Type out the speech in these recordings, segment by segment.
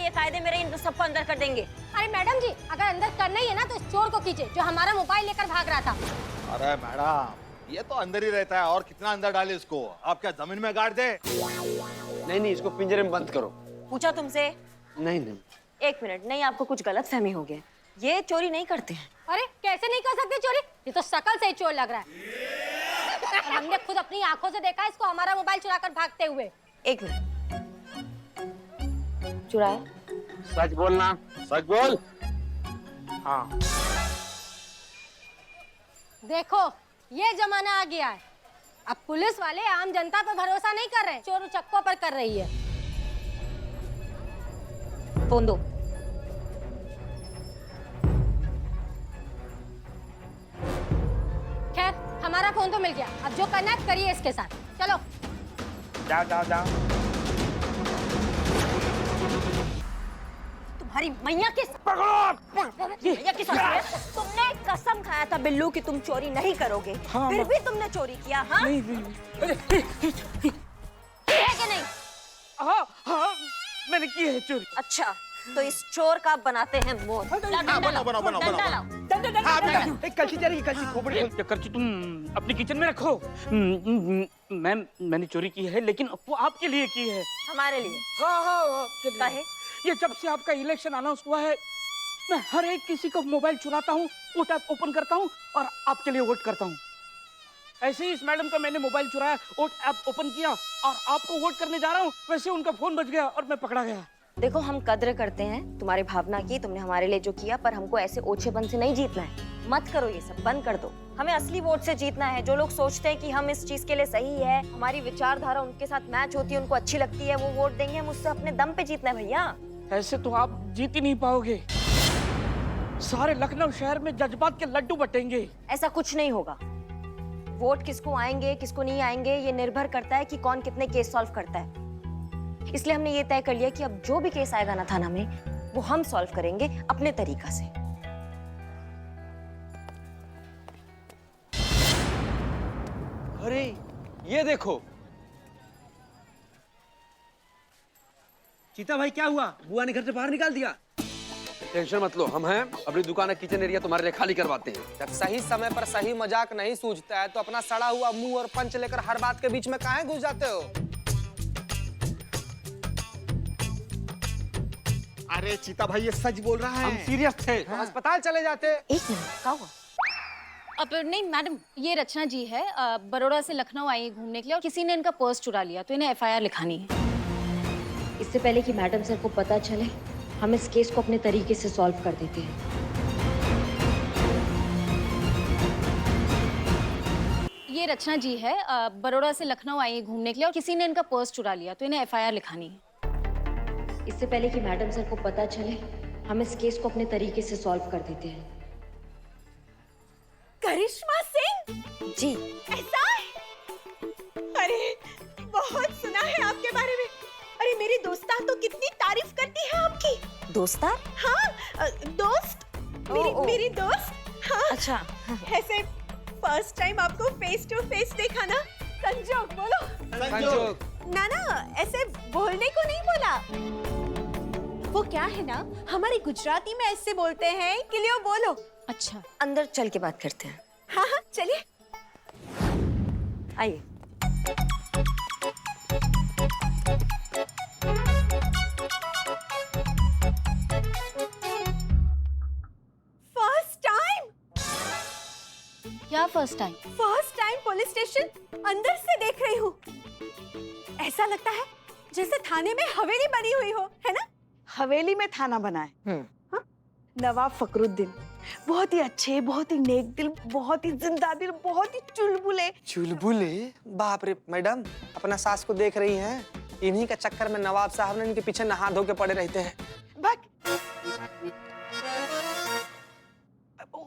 ये कायदे मेरे इन सबको अंदर कर देंगे। अरे मैडम जी, अगर अंदर करना ही है ना तो इस चोर को कीजिए जो हमारा मोबाइल लेकर भाग रहा था। अरे मैडम, ये तो अंदर ही रहता है, और कितना अंदर डाले इसको? आप क्या जमीन में गाड़ दे? नहीं नहीं, इसको पिंजरे में बंद करो। पूछा तुमसे? नहीं नहीं। एक मिनट, नहीं आपको कुछ गलत फहमी हो गया, ये चोरी नहीं करते हैं। अरे कैसे नहीं कर सकते चोरी? ये तो शकल से ही चोर लग रहा है। और हमने खुद अपनी आंखों से देखा इसको हमारा मोबाइल चुराकर भागते हुए। एक मिनट, चुराया? सच बोलना। सच बोल। हाँ। देखो ये जमाना आ गया है, अब पुलिस वाले आम जनता पर भरोसा नहीं कर रहे, चोर उचक्कों पर कर रही है। फोन दो। खैर हमारा फोन तो मिल गया, अब जो करना है करिए इसके साथ। चलो जाओ जाओ जाओ। तुम्हारी मैया किस मैया किस तुमने कसम खाया था बिल्लू कि तुम चोरी नहीं करोगे, फिर भी तुमने चोरी किया। हाँ नहीं नहीं। की है कि नहीं? हाँ हाँ, मैंने की है चोरी। अच्छा, तो इस चोर का बनाते हैं मोर। कल्ची चलेगी, कल्ची खोपड़ी खोल। कल्ची तुम अपनी किचन में रखो। मैम, मैंने चोरी की है, लेकिन वो आपके लिए की है। हमारे लिए? हाँ हाँ, काहे? ये जब से आपका इलेक्शन अनाउंस हुआ है, मैं हर एक किसी का मोबाइल चुराता हूँ, वोट ऐप ओपन करता हूँ और आपके लिए वोट करता हूँ। ऐसे ही इस मैडम का मैंने मोबाइल चुराया, वोट ऐप ओपन किया और आपको वोट करने जा रहा हूँ, वैसे उनका फोन बज गया और मैं पकड़ा गया। देखो, हम कद्र करते हैं तुम्हारी भावना की, तुमने हमारे लिए जो किया, पर हमको ऐसे ओछेपन से नहीं जीतना है। मत करो ये सब, बंद कर दो। हमें असली वोट से जीतना है। जो लोग सोचते हैं कि हम इस चीज के लिए सही है, हमारी विचारधारा उनके साथ मैच होती है, उनको अच्छी लगती है, वो वोट देंगे। हम उससे अपने दम पे जीतना है भैया। ऐसे तो आप जीत ही नहीं पाओगे। सारे लखनऊ शहर में जज्बात के लड्डू बटेंगे। ऐसा कुछ नहीं होगा। वोट किसको आएंगे किसको नहीं आएंगे ये निर्भर करता है कि कौन कितने केस सॉल्व करता है। इसलिए हमने ये तय कर लिया कि अब जो भी केस आएगा ना थाना में, वो हम सॉल्व करेंगे अपने तरीका से। अरे ये देखो। चीता भाई, क्या हुआ? बुआ ने घर से बाहर निकाल दिया? टेंशन मत लो, हम हैं। अपनी दुकान का किचन एरिया तुम्हारे लिए खाली करवाते हैं। जब सही समय पर सही मजाक नहीं सूझता है तो अपना सड़ा हुआ मुंह और पंच लेकर हर बात के बीच में काहे घुस जाते हो? अरे चीता भाई, ये सच बोल रहा है। हम सीरियस थे। तो अस्पताल चले जाते। एक मिनट, क्या हुआ? अब नहीं मैडम, ये रचना जी है, बड़ौदा से लखनऊ आई है घूमने के लिए और किसी ने इनका पर्स चुरा लिया, तो इन्हें एफआईआर लिखानी है। इससे पहले कि मैडम सर को पता चले, हम इस केस को अपने तरीके से सॉल्व कर देते हैं। ये रचना जी है, बड़ौदा से लखनऊ आई है घूमने के लिए और किसी ने इनका पर्स चुरा लिया, तो इन्हें एफआईआर लिखानी है। इससे पहले कि मैडम सर को पता चले, हम इस केस को अपने तरीके से सॉल्व कर देते हैं। करिश्मा सिंह जी। ऐसा है? अरे बहुत सुना है आपके बारे में। अरे मेरी दोस्तान तो कितनी तारीफ करती है आपकी। दोस्तार? हाँ, दोस्त। मेरी दोस्त। हाँ। अच्छा। ऐसे फर्स्ट टाइम आपको फेस टू फेस देखा ना, संजोग बोलो। संजोग। ना ऐसे बोलने को नहीं बोला। वो क्या है ना, हमारी गुजराती में ऐसे बोलते हैं कि लियो बोलो। अच्छा, अंदर चल के बात करते हैं। हाँ हाँ चलिए। आइए। First time? क्या first time? First time police station अंदर से देख रही हूँ। ऐसा लगता है जैसे थाने में हवेली बनी हुई हो, है ना? हवेली में थाना बना है। हाँ? नवाब फखरुद्दीन बहुत ही अच्छे, बहुत ही नेक दिल, बहुत ही जिंदा दिल, बहुत ही चुलबुले। चुलबुले? बाप रे मैडम, अपना सास को देख रही हैं? इन्हीं का चक्कर में नवाब साहब ने इनके पीछे नहा धो के पड़े रहते हैं।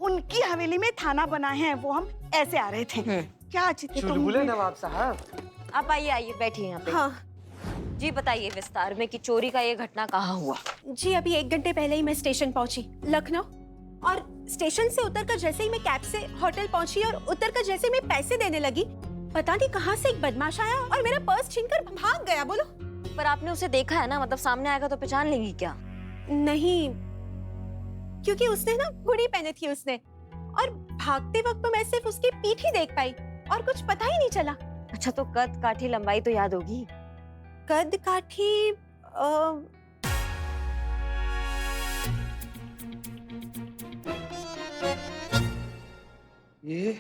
उनकी हवेली में थाना बना है, वो हम ऐसे आ रहे थे। क्या अच्छी चुलबुले नवाब साहब। आप आइए आइए, बैठिए यहाँ पे। हाँ जी बताइए विस्तार में कि चोरी का ये घटना कहाँ हुआ? जी, अभी 1 घंटे पहले ही मैं स्टेशन पहुंची, लखनऊ। और स्टेशन से उतरकर जैसे ही मैं कैब से होटल पहुंची और उतरकर जैसे मैं पैसे देने लगी, पता नहीं कहाँ से एक बदमाश आया और मेरा पर्स छीनकर भाग गया। बोलो। पर आपने उसे देखा है ना, मतलब सामने आएगा तो पहचान लेगी क्या? नहीं, क्योंकि उसने ना हुडी पहनी थी उसने, और भागते वक्त तो मैं सिर्फ उसकी पीठ ही देख पाई और कुछ पता ही नहीं चला। अच्छा तो कद काठी लंबाई तो याद होगी। कद काठी ये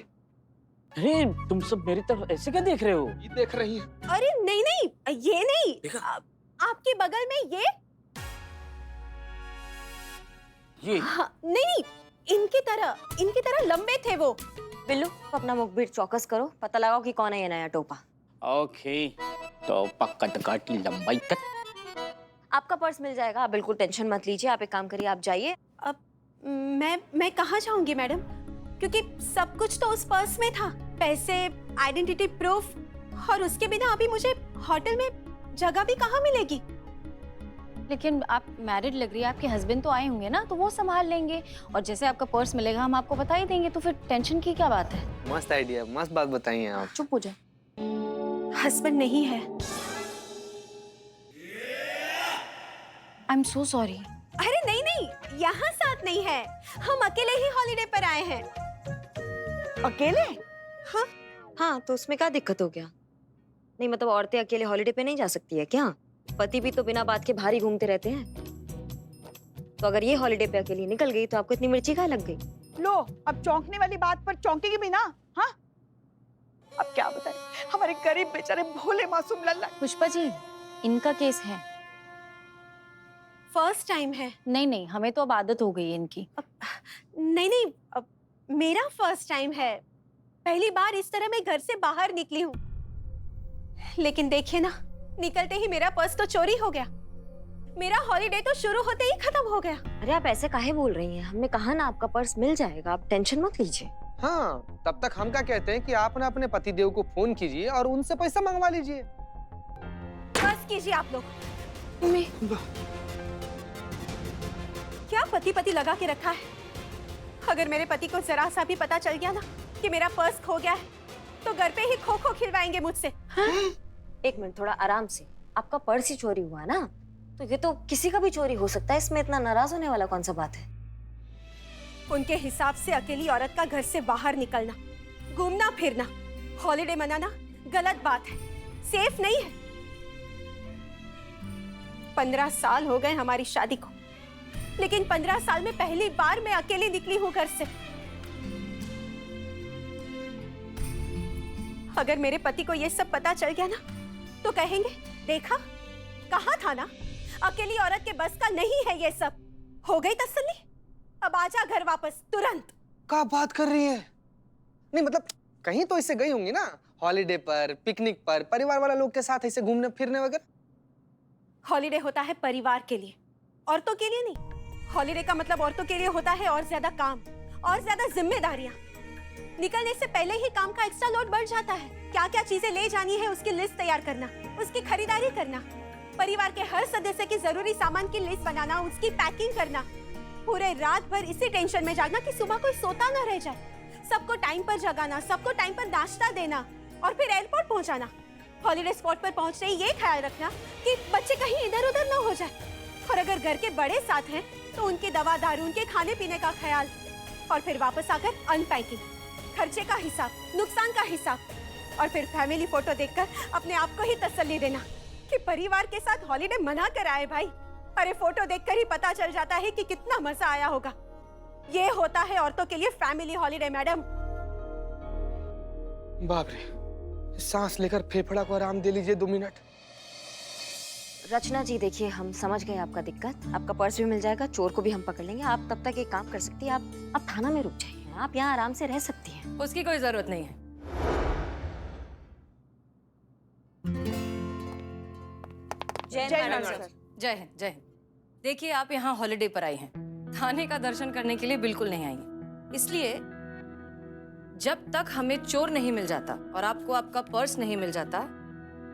अरे तुम सब मेरी तरफ ऐसे क्या देख रहे हो? ये देख रही है। अरे नहीं नहीं, ये नहीं, देखा? आपके बगल में ये हाँ, नहीं नहीं, इनकी तरह लंबे थे वो। बिल्लू अपना मुखबिर चौकस करो, पता लगाओ कि कौन है ये नया टोपा। ओके, तो पक्का काटी लंबाई तक आपका पर्स मिल जाएगा, आप बिल्कुल टेंशन मत लीजिए। आप एक काम करिए, आप जाइए। अब मैं कहाँ जाऊंगी मैडम, क्योंकि सब कुछ तो उस पर्स में था, पैसे, आइडेंटिटी प्रूफ, और उसके बिना अभी मुझे होटल में जगह भी कहाँ मिलेगी। लेकिन आप मैरिड लग रही है, आपके हस्बैंड तो आए होंगे ना, तो वो संभाल लेंगे। और जैसे आपका पर्स मिलेगा हम आपको बता ही देंगे, तो फिर टेंशन की क्या बात है। मस्त आइडिया, मस्त बात बताई हैं आप। चुप हो जाए। हस्बैंड नहीं है। I am so sorry. अरे नहीं नहीं, यहाँ साथ नहीं है, हम अकेले ही हॉलिडे पर आए हैं। अकेले? हाँ तो उसमें क्या दिक्कत हो गया? नहीं मतलब औरतें अकेले हॉलिडे पे नहीं जा सकती है क्या? पति भी तो बिना बात के बाहर ही घूमते रहते हैं। तो अगर ये हॉलिडे पे अकेली निकल गई तो आपको इतनी मिर्ची कहाँ लग गई? लो, अब चौंकने वाली बात पर चौंकेगी भी ना? हाँ, अब क्या बताएं, हमारे गरीब बेचारे भोले मासूम लल्ला। पुष्पा जी, इनका केस है। फर्स्ट टाइम है। नहीं नहीं, हमें तो अब आदत हो गई है इनकी। नहीं नहीं, मेरा फर्स्ट टाइम है, पहली बार इस तरह मैं घर से बाहर निकली हूँ। लेकिन देखिए ना, निकलते ही मेरा पर्स तो चोरी हो गया, मेरा हॉलिडे तो शुरू होते ही खत्म हो गया। अरे आप ऐसे काहे बोल रही हैं? हमने कहा ना आपका पर्स मिल जाएगा, आप टेंशन मत लीजिए। हाँ, तब तक हम क्या कहते हैं कि आप ना अपने पतिदेव को फोन कीजिए और उनसे पैसा मंगवा लीजिए। बस कीजिए आप लोग। क्या पति पति लगा के रखा है? अगर मेरे पति को जरा सा भी पता चल गया ना कि मेरा पर्स खो गया है, तो घर पे ही खो खो खिलवाएंगे मुझसे। हाँ? एक मिनट, थोड़ा आराम से। आपका पर्स ही चोरी हुआ ना, तो ये तो किसी का भी चोरी हो सकता है, इसमें इतना नाराज होने वाला कौन सा बात है? उनके हिसाब से अकेली औरत का घर से बाहर निकलना, घूमना फिरना, हॉलिडे मनाना गलत बात है, सेफ नहीं है। 15 साल हो गए हमारी शादी को, लेकिन 15 साल में पहली बार मैं अकेली निकली हूँ घर से। अगर मेरे पति को ये सब पता चल गया ना, तो कहेंगे देखा, कहा था ना, अकेली औरत के बस का नहीं है ये सब। हो गई तसल्ली, अब आजा घर वापस तुरंत। क्या बात कर रही है? नहीं मतलब कहीं तो इससे गई होंगी ना, हॉलिडे पर, पिकनिक पर, परिवार वाला लोग के साथ ऐसे घूमने फिरने वगैरह। हॉलिडे होता है परिवार के लिए, औरतों के लिए नहीं। हॉलिडे का मतलब औरतों के लिए होता है और ज्यादा काम, और ज्यादा जिम्मेदारियां। निकलने से पहले ही काम का एक्स्ट्रा लोड बढ़ जाता है। क्या क्या चीजें ले जानी है उसकी लिस्ट तैयार करना, उसकी खरीदारी करना, परिवार के हर सदस्य की जरूरी सामान की लिस्ट बनाना, उसकी पैकिंग करना, पूरे रात भर इसी टेंशन में जागना कि सुबह कोई सोता ना रह जाए, सबको टाइम पर जगाना, सबको टाइम पर नाश्ता देना, और फिर एयरपोर्ट पहुंचाना। हॉलिडे स्पॉट पर पहुंचते ही ये ख्याल रखना कि बच्चे कहीं इधर उधर ना हो जाए, और अगर घर के बड़े साथ हैं तो उनकी दवा दारू, उनके खाने पीने का ख्याल, और फिर वापस आकर अनपैकिंग, खर्चे का हिसाब, नुकसान का हिसाब, और फिर फैमिली फोटो देखकर अपने आप को ही तसल्ली देना कि परिवार के साथ हॉलिडे मना कर आए भाई। अरे फोटो देखकर ही पता चल जाता है कि कितना मजा आया होगा। ये होता है औरतों के लिए फैमिली हॉलिडे मैडम। बाप रे, सांस लेकर फेफड़ा को आराम दे लीजिए 2 मिनट। रचना जी देखिए, हम समझ गए आपका दिक्कत, आपका पर्स भी मिल जाएगा, चोर को भी हम पकड़ लेंगे। आप तब तक एक काम कर सकती हैं, आप थाना में रुक जाइए, आप यहाँ आराम से रह सकती हैं। उसकी कोई जरूरत नहीं है। जय मैडम सर। जय हिंद, जय हिंद। देखिए, आप यहाँ हॉलिडे पर आई हैं, थाने का दर्शन करने के लिए बिल्कुल नहीं आई हैं। इसलिए जब तक हमें चोर नहीं मिल जाता और आपको आपका पर्स नहीं मिल जाता,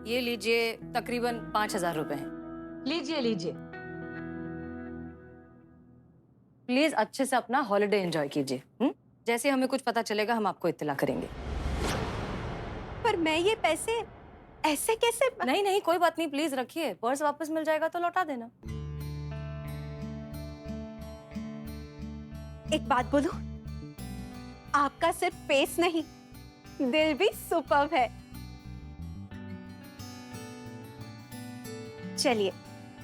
ये लीजिए तकरीबन 5000 रुपए हैं। लीजिए लीजिए, प्लीज अच्छे से अपना हॉलिडे एंजॉय कीजिए। जैसे हमें कुछ पता चलेगा हम आपको इत्तला करेंगे। पर मैं ये पैसे ऐसे कैसे? नहीं नहीं, कोई बात नहीं, प्लीज रखिए, पर्स वापस मिल जाएगा तो लौटा देना। एक बात बोलूं, आपका सिर्फ फेस नहीं, दिल भी सुपर्ब है। चलिए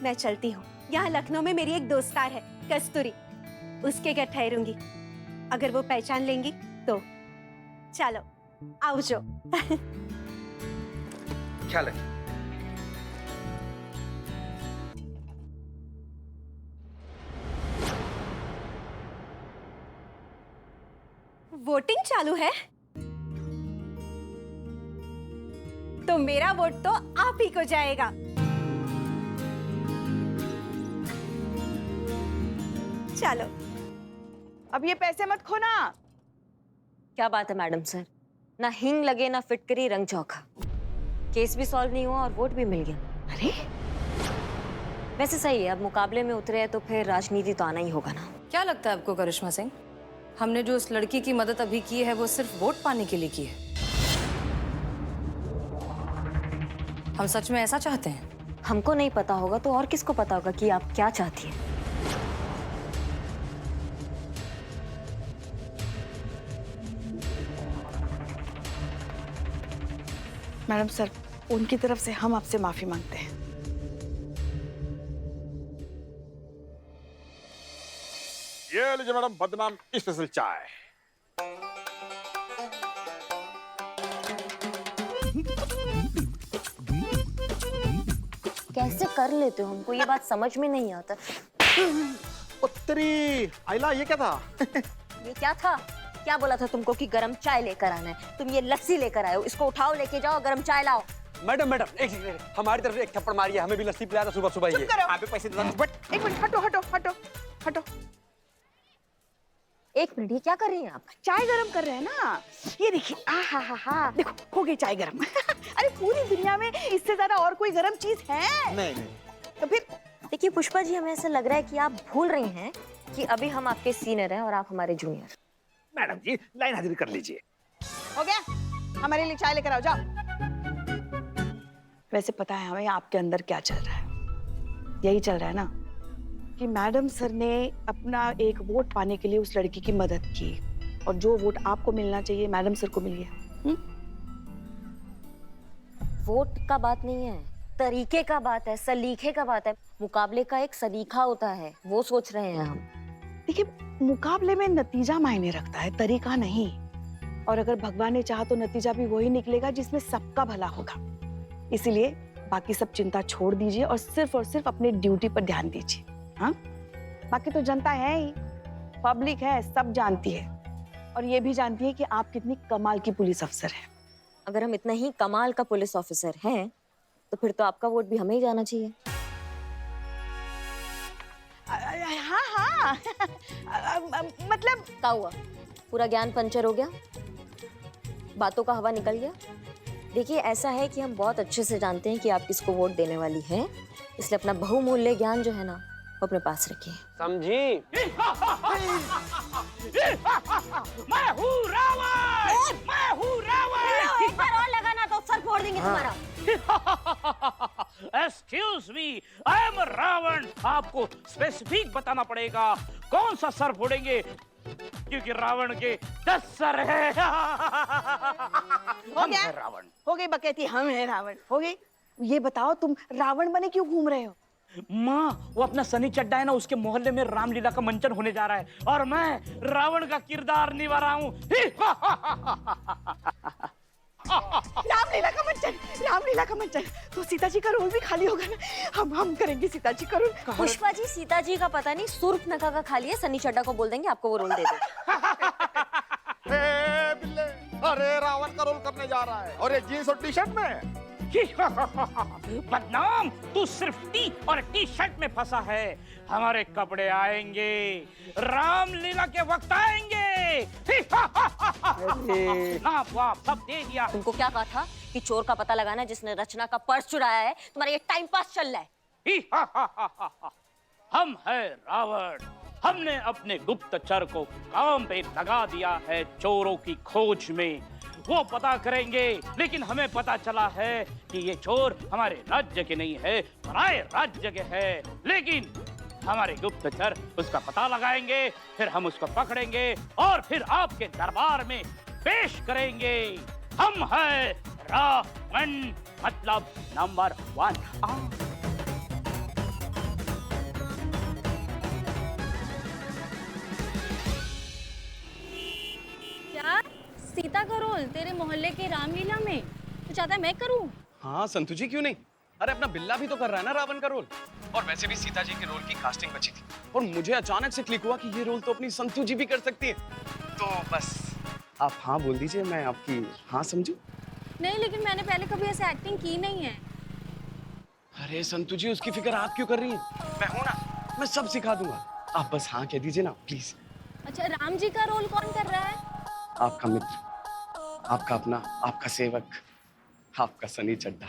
मैं चलती हूँ। यहाँ लखनऊ में मेरी एक दोस्तार है कस्तूरी, उसके घर ठहरूंगी। अगर वो पहचान लेंगी तो चलो आओ जो। ख्याल रखिए। वोटिंग चालू है तो मेरा वोट तो आप ही को जाएगा। चलो अब ये पैसे मत खोना। क्या बात है मैडम सर, ना हिंग लगे ना फिटकरी रंग चौखा। केस भी सॉल्व नहीं हुआ और वोट भी मिल गया। अरे वैसे सही है, अब मुकाबले में उतरे हैं तो फिर राजनीति तो आना ही होगा ना। क्या लगता है आपको करिश्मा सिंह, हमने जो उस लड़की की मदद अभी की है वो सिर्फ वोट पाने के लिए की है? हम सच में ऐसा चाहते हैं? हमको नहीं पता होगा तो और किसको पता होगा कि आप क्या चाहती हैं? मैडम सर, उनकी तरफ से हम आपसे माफी मांगते हैं। ये लीजिए मैडम बदनाम स्पेशल चाय। कैसे कर लेते हो, हमको ये बात समझ में नहीं आता। उत्तरी आइला, ये क्या था? ये क्या था? क्या बोला था तुमको कि गरम चाय लेकर आना है? तुम ये लस्सी लेकर आए हो, इसको उठाओ लेके जाओ, गरम चाय लाओ। मैडम मैडम एक सेकंड, हमारी तरफ से एक थप्पड़ मारिए, हमें भी लस्सी पिलाया था सुबह सुबह। चुप ये करो। आप भी पैसे दे। बट एक मिनट, हटो हटो हटो हटो। एक मिनट, ये क्या कर रही हैं आप? चाय गरम कर रहे हैं ना। ये देखिए, आ हा हा हा, देखो हो गई चाय गरम। अरे पूरी दुनिया में इससे ज्यादा और कोई गरम चीज है? नहीं। तो फिर देखिए पुष्पा जी, हमें ऐसा लग रहा है कि आप भूल रही हैं कि अभी हम आपके सीनियर हैं और आप हमारे जूनियर। मैडम जी लाइन हाजिरी कर लीजिए। हो गया, हमारे लिए चाय लेकर आओ, जाओ। वैसे पता है हमें आपके अंदर क्या चल रहा है? यही चल रहा है ना कि मैडम सर ने अपना एक वोट पाने के लिए उस लड़की की मदद की और जो वोट आपको मिलना चाहिए मैडम सर को मिल गया। वोट का बात नहीं है, तरीके का बात है, सलीके का बात है। मुकाबले का एक सलीका होता है, वो सोच रहे हैं हम। देखिए, मुकाबले में नतीजा मायने रखता है, तरीका नहीं। और अगर भगवान ने चाहा तो नतीजा भी वही निकलेगा जिसमें सबका भला होगा। इसीलिए बाकी सब चिंता छोड़ दीजिए और सिर्फ अपनी ड्यूटी पर ध्यान दीजिए। हाँ, बाकी तो जनता है ही, पब्लिक है, सब जानती है और ये भी जानती है कि आप कितनी कमाल की पुलिस अफसर हैं। अगर हम इतना ही कमाल का पुलिस ऑफिसर हैं तो फिर तो आपका वोट भी हमें ही जाना चाहिए। हाँ मतलब क्या हुआ, पूरा ज्ञान पंचर हो गया, बातों का हवा निकल गया? देखिए, ऐसा है कि हम बहुत अच्छे से जानते हैं कि आप किसको वोट देने वाली हैं, इसलिए अपना बहुमूल्य ज्ञान जो है ना वो अपने पास रखिए। समझी? मैं हूँ रावण, मैं हूँ रावण। एक बार और लगाना तो सर फोड़ देंगे तुम्हारा। Excuse me, I am Ravan. आपको स्पेसिफिक बताना पड़ेगा कौन सा सर फोड़ेंगे, क्योंकि रावण के 10 सर हैं। हो गया? रावण हो गई बकैती, हम हैं रावण। हो गई। ये बताओ, तुम रावण बने क्यों घूम रहे हो? माँ, वो अपना सनी चड्डा है ना, उसके मोहल्ले में रामलीला का मंचन होने जा रहा है और मैं रावण का किरदार निभा रहा हूँ। रामलीला का मंचन, रामलीला का मंचन। तो सीता जी का रोल भी खाली होगा ना, हम करेंगे सीता जी का रोल। पुष्पा जी, सीता जी का पता नहीं, सूर्पनखा का खाली है, सनी चड्डा को बोल देंगे आपको वो रोल दे दे। बिल्ले, अरे रावण का रोल करने जा रहा है और ये जीन्स और टी शर्ट में। बदनाम, तू सिर्फ टी और टी शर्ट में फंसा है। हमारे कपड़े आएंगे, रामलीला के वक्त आएंगे। आप सब दे दिया। तुमको क्या कहा था कि चोर का पता लगाना जिसने रचना का पर्स चुराया है? तुम्हारा ये टाइम पास चल रहा है। हम है रावण, हमने अपने गुप्तचर को काम पे लगा दिया है चोरों की खोज में। वो पता करेंगे, लेकिन हमें पता चला है कि ये चोर हमारे राज्य के नहीं है, पराये राज्य के है। लेकिन हमारे गुप्तचर उसका पता लगाएंगे, फिर हम उसको पकड़ेंगे और फिर आपके दरबार में पेश करेंगे। हम है रामन, मतलब नंबर 1। क्या सीता का रोल तेरे मोहल्ले की रामलीला में तू चाहता है मैं करूं? हाँ संतु जी, क्यों नहीं? अरे अपना बिल्ला भी तो कर रहा है ना रावण का रोल। और वैसे भी सीता जी के रोल की कास्टिंग बची थी और मुझे अचानक से क्लिक हुआ कि ये रोल तो अपनी संतु जी भी कर सकती है। तो बस आप हाँ बोल दीजिए, मैं आपकी हाँ समझूं। नहीं, लेकिन मैंने पहले कभी ऐसे एक्टिंग की नहीं है। अरे संतु जी, उसकी फिक्र आप क्यों कर रही हैं? मैं हूं ना, मैं सब सिखा दूंगा। आप बस हाँ कह दीजिए ना प्लीज। अच्छा, राम जी का रोल कौन कर रहा है? आपका मित्र, आपका अपना, आपका सेवक, आपका सनी चड्ढा।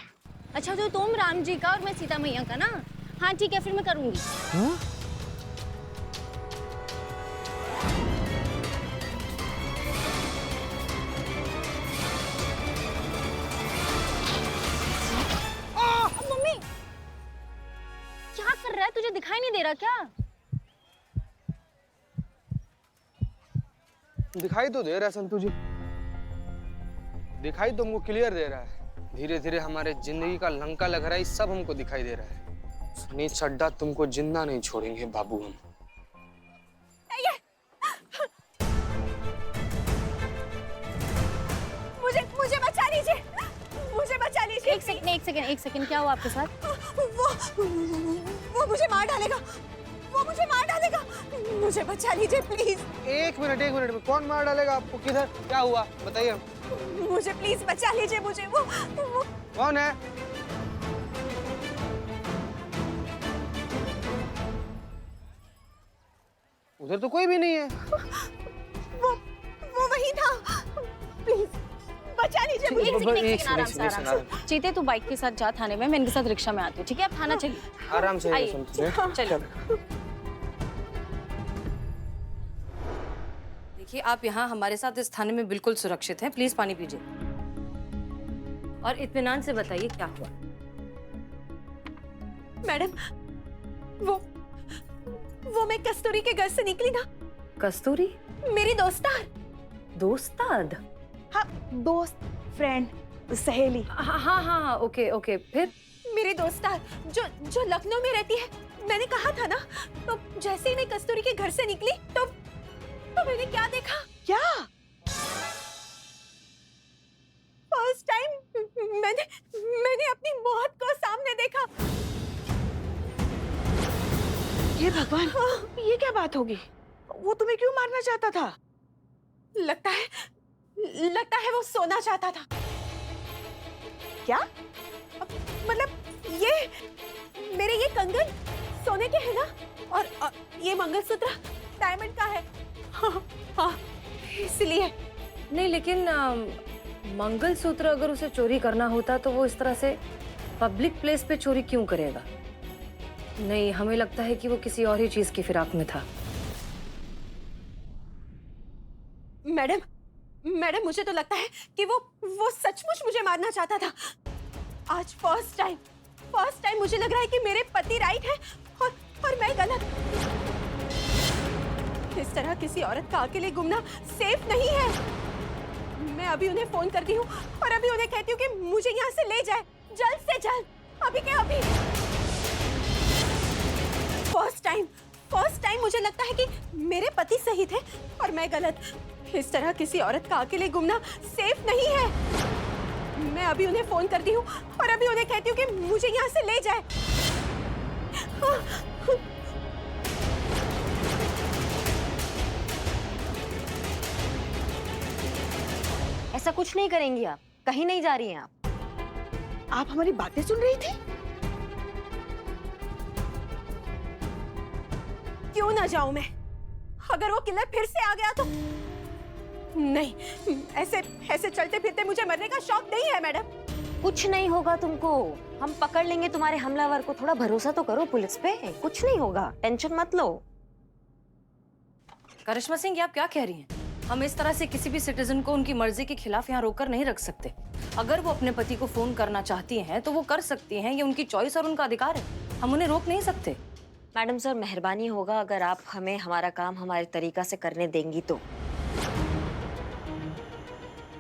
अच्छा, तो तुम राम जी का और मैं सीता मैया का ना? हाँ ठीक है, फिर मैं करूंगी। मम्मी, क्या कर रहा है? तुझे दिखाई नहीं दे रहा क्या? दिखाई तो दे रहा है संतु जी, दिखाई तो हमको क्लियर दे रहा है। धीरे धीरे हमारे जिंदगी का लंका लग रहा है, सब हमको दिखाई दे रहा है। सनी चड्ढा, तुमको जिंदा नहीं छोड़ेंगे बाबू हम। मुझे बचा लीजिए, मुझे बचा लीजिए। एक सेकंड, क्या हुआ आपके साथ? वो मुझे मार डालेगा, वो मुझे मार डालेगा। मुझे बचा लीजिए प्लीज। एक मिनट में कौन मार डालेगा आपको? किधर? क्या हुआ बताइए। मुझे प्लीज बचा लीजिए। मुझे वो कौन है? उधर तो कोई भी नहीं है। वो वही था। प्लीज बचा लीजिए मुझे। चीते, तू बाइक के साथ जा थाने में, मैं इनके साथ रिक्शा में आती हूँ, ठीक है? आप थाना चलिए। आराम से आइए। चलो। देखिए, आप यहाँ हमारे साथ इस थाने में बिल्कुल सुरक्षित हैं। प्लीज पानी पीजिए और इत्मीनान से बताइए क्या हुआ। मैडम, वो मैं कस्तूरी के घर से निकली ना। कस्तूरी? मेरी दोस्तार। दोस्ताद? हाँ, दोस्त, फ्रेंड, सहेली। हाँ, ओके। फिर? मेरी दोस्तार जो लखनऊ में रहती है। मैंने कहा था ना, तो जैसे ही मैं कस्तूरी के घर से निकली तो मैंने क्या देखा? क्या? फर्स्ट टाइम मैंने अपनी मौत को सामने देखा। ये भगवान, ये क्या बात होगी? वो तुम्हें क्यों मारना चाहता था? लगता है वो सोना चाहता था। क्या? मतलब मेरे ये कंगन सोने के हैं ना, और ये मंगलसूत्र डायमंड का है। हाँ, इसलिए। नहीं, लेकिन मंगलसूत्र अगर उसे चोरी करना होता तो वो इस तरह से पब्लिक प्लेस पे चोरी क्यों करेगा? नहीं, हमें लगता है कि वो किसी और ही चीज की फिराक में था। मैडम, मुझे तो लगता है कि वो सचमुच मुझे मारना चाहता था। आज फर्स्ट टाइम मुझे लग रहा है कि मेरे पति राइट है और मैं गलत। इस तरह किसी औरत का अकेले घूमना सेफ नहीं है। मैं अभी उन्हें फोन करती हूँ और अभी उन्हें कहती हूँ कि मुझे यहाँ से ले जाए, जल्द से जल्द, अभी के अभी। फर्स्ट टाइम मुझे लगता है कि मेरे पति सही थे और मैं गलत। इस तरह किसी औरत का अकेले घूमना सेफ नहीं है। मैं अभी उन्हें फोन करती हूँ और अभी उन्हें कहती हूँ कि मुझे यहाँ से ले जाए। ऐसा कुछ नहीं करेंगी आप, कहीं नहीं जा रही हैं आप हमारी बातें सुन रही थी? क्यों ना जाऊं मैं? अगर वो किलर फिर से आ गया तो? नहीं, ऐसे चलते फिरते मुझे मरने का शौक नहीं है मैडम। कुछ नहीं होगा तुमको, हम पकड़ लेंगे तुम्हारे हमलावर को। थोड़ा भरोसा तो करो पुलिस पे, कुछ नहीं होगा, टेंशन मत लो। करिश्मा सिंह, ये आप क्या कह रही हैं? हम इस तरह से किसी भी सिटीजन को उनकी मर्जी के खिलाफ यहाँ रोककर नहीं रख सकते। अगर वो अपने पति को फोन करना चाहती हैं तो वो कर सकती हैं, ये उनकी चॉइस और उनका अधिकार है। हम उन्हें रोक नहीं सकते। मैडम सर, मेहरबानी होगा अगर आप हमें हमारा काम हमारे तरीका से करने देंगी तो।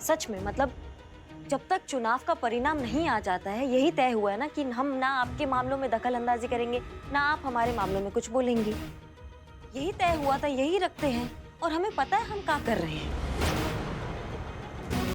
सच में, मतलब जब तक चुनाव का परिणाम नहीं आ जाता है, यही तय हुआ है ना कि हम ना आपके मामलों में दखल अंदाजी करेंगे, ना आप हमारे मामलों में कुछ बोलेंगी। यही तय हुआ था, यही रखते हैं, और हमें पता है हम क्या कर रहे हैं।